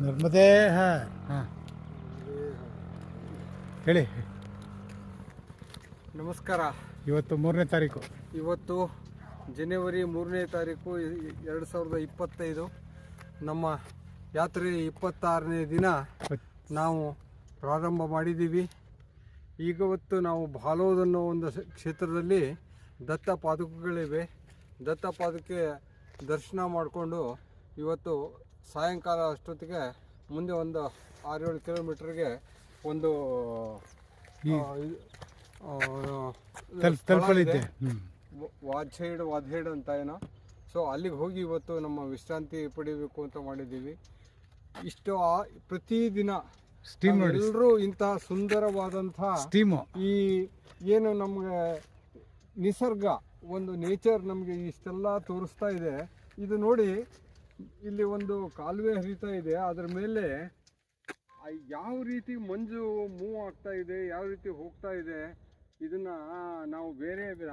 ನರ್ಮದೇ ಹಾಂ ಹಾಂ ಹೇಳಿ. ನಮಸ್ಕಾರ. ಇವತ್ತು 3ನೇ ತಾರೀಕು. ಇವತ್ತು ಜನವರಿ 3ನೇ ತಾರೀಕು 2025. ನಮ್ಮ ಯಾತ್ರೆ 26ನೇ ದಿನ ನಾವು ಪ್ರಾರಂಭ ಮಾಡಿದ್ದೀವಿ. ಇವತ್ತು ನಾವು ಬಾಲೋದ್ ಅನ್ನೋ ಒಂದು ಕ್ಷೇತ್ರದಲ್ಲಿ ದತ್ತ ಪಾದುಕೆಗಳಿವೆ. ದತ್ತ ಪಾದುಕೆ ದರ್ಶನ ಮಾಡಿಕೊಂಡು ಇವತ್ತು ಸಾಯಂಕಾಲ ಅಷ್ಟೊತ್ತಿಗೆ ಮುಂದೆ ಒಂದು 6-7 ಕಿಲೋಮೀಟ್ರಿಗೆ ಒಂದು ವಾದ್ಹೇಡ್ ಅಂತ ಏನೋ. ಸೊ ಅಲ್ಲಿಗೆ ಹೋಗಿ ಇವತ್ತು ನಮ್ಮ ವಿಶ್ರಾಂತಿ ಪಡಿಬೇಕು ಅಂತ ಮಾಡಿದ್ದೀವಿ. ಇಷ್ಟು ಪ್ರತಿದಿನ ಎಲ್ಲರೂ ಇಂತಹ ಸುಂದರವಾದಂಥ ಸ್ಟೀಮು ಈ ಏನು ನಮಗೆ ನಿಸರ್ಗ ಒಂದು ನೇಚರ್ ನಮಗೆ ಇಷ್ಟೆಲ್ಲ ತೋರಿಸ್ತಾ ಇದೆ. ಇದು ನೋಡಿ, ಇಲ್ಲಿ ಒಂದು ಕಾಲುವೆ ಹರಿತಾ ಇದೆ. ಅದರ ಮೇಲೆ ಯಾವ ರೀತಿ ಮಂಜು ಮೂವ್ ಆಗ್ತಾ ಇದೆ, ಯಾವ ರೀತಿ ಹೋಗ್ತಾ ಇದೆ, ಇದನ್ನ ನಾವು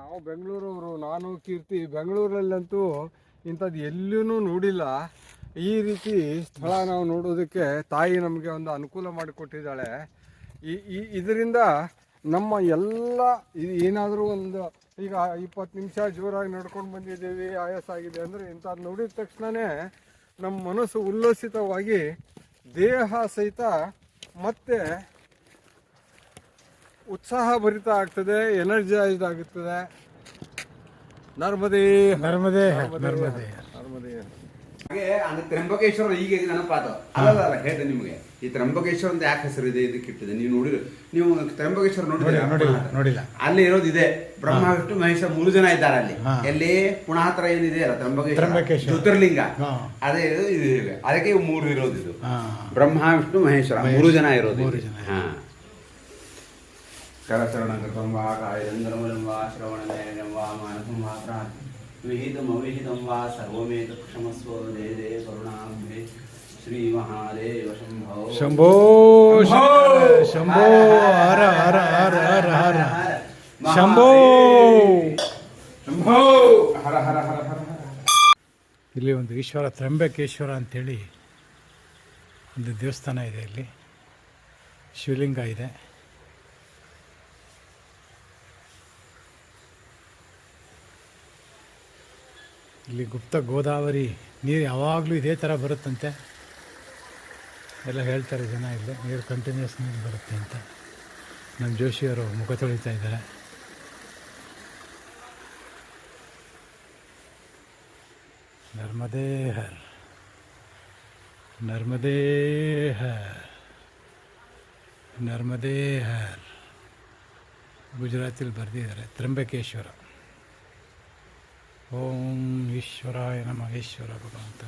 ನಾವು ಬೆಂಗಳೂರವರು, ನಾನು ಕೀರ್ತಿ ಬೆಂಗಳೂರಲ್ಲಂತೂ ಇಂಥದ್ದು ಎಲ್ಲೂ ನೋಡಿಲ್ಲ. ಈ ರೀತಿ ಸ್ಥಳ ನಾವು ನೋಡೋದಕ್ಕೆ ತಾಯಿ ನಮಗೆ ಒಂದು ಅನುಕೂಲ ಮಾಡಿಕೊಟ್ಟಿದ್ದಾಳೆ. ಇದರಿಂದ ನಮ್ಮ ಎಲ್ಲ ಏನಾದರೂ ಒಂದು ಈಗ 20 ನಿಮಿಷ ಜೋರಾಗಿ ನಡ್ಕೊಂಡು ಬಂದಿದ್ದೀವಿ, ಆಯಾಸ ಆಗಿದೆ ಅಂದರೆ ಇಂಥದ್ದು ನೋಡಿದ ತಕ್ಷಣವೇ ನಮ್ಮ ಮನಸ್ಸು ಉಲ್ಲಸಿತವಾಗಿ ದೇಹ ಸಹಿತ ಮತ್ತೆ ಉತ್ಸಾಹ ಭರಿತ ಆಗ್ತದೆ, ಎನರ್ಜೈಸ್ಡ್ ಆಗುತ್ತದೆ. ನರ್ಮದೇ ನರ್ಮದೇ ನರ್ಮದೇ ನರ್ಮದೇ. ಹಾಗೆ ಅಂದ್ರೆ ತ್ರಂಬಕೇಶ್ವರ ಈಗ ನೆನಪಾದ ಅಲ್ಲ ಹೇಳಿದೆ ನಿಮಗೆ. ಈ ತ್ರಂಬಕೇಶ್ವರ ಅಂತ ಯಾಕೆ ಹೆಸರು ಇದೆ, ಇದಕ್ಕೆ ಇಟ್ಟಿದೆ. ನೀವು ತ್ರಂಬಕೇಶ್ವರ ನೋಡಿಲ್ಲ? ಅಲ್ಲಿ ಇರೋದು ಇದೆ, ಬ್ರಹ್ಮ ವಿಷ್ಣು ಮಹೇಶ 3 ಜನ ಇದ್ದಾರೆ ಅಲ್ಲಿ. ಎಲ್ಲಿ ಪುಣಃ ಹತ್ರ ಏನಿದೆ ಅಲ್ಲ ತ್ರಂಬಕೇಶ್ವರ ಜ್ಯೋತಿರ್ಲಿಂಗ, ಅದೇ ಇದು. ಅದಕ್ಕೆ 3 ಇರೋದು. ಇದು ಬ್ರಹ್ಮ ವಿಷ್ಣು ಮಹೇಶ್ವರ 3 ಜನ ಇರೋದು. ಕರಚರಣ ವಾ ಕಾಯಂದ್ರಮಂ ವಾ ಶ್ರವಣನಯನಂ ವಾ ಮಾನಸಂ ವಾ ಪ್ರಾತ್ ವಿಹಿತಂ ಅವಿಹಿತಂ ವಾ ಸರ್ವಮೇತ ಕ್ಷಮಸ್ವ ದೇದೇ ಕರುಣಾಂಬೆ ಶ್ರೀ ಮಹಾದೇವ ಶಂಭೋ ಶಂಭೋ ಶಂಭೋ ಹರ ಹರ ಹರ ಹರ ಹರ ಶಂಭೋ ಶಂಭೋ ಹರ ಹರ ಹರ ಹರ. ಇಲ್ಲಿ ಒಂದು ಈಶ್ವರ ತ್ರಂಬಕೇಶ್ವರ ಅಂಥೇಳಿ ಒಂದು ದೇವಸ್ಥಾನ ಇದೆ. ಇಲ್ಲಿ ಶಿವಲಿಂಗ ಇದೆ. ಇಲ್ಲಿ ಗುಪ್ತ ಗೋದಾವರಿ ನೀರು ಯಾವಾಗಲೂ ಇದೇ ಥರ ಬರುತ್ತಂತೆ ಎಲ್ಲ ಹೇಳ್ತಾರೆ ಜನ. ಇಲ್ಲಿ ನೀರು ಕಂಟಿನ್ಯೂಸ್ ನೀರು ಬರುತ್ತೆ ಅಂತ ನಮ್ಮ ಜೋಶಿಯವರು ಮುಖ ತೊಳಿತಾ ಇದ್ದಾರೆ. ನರ್ಮದೇ ಹರ್ ನರ್ಮದೇ ಹರ್ ನರ್ಮದೇ ಹರ್. ಗುಜರಾತಿಲಿ ಬರೆದಿದ್ದಾರೆ ತ್ರಂಬಕೇಶ್ವರ. ಓಂ ಈಶ್ವರಾಯ ನಮಃ. ಈಶ್ವರ ಭಗವಂತ.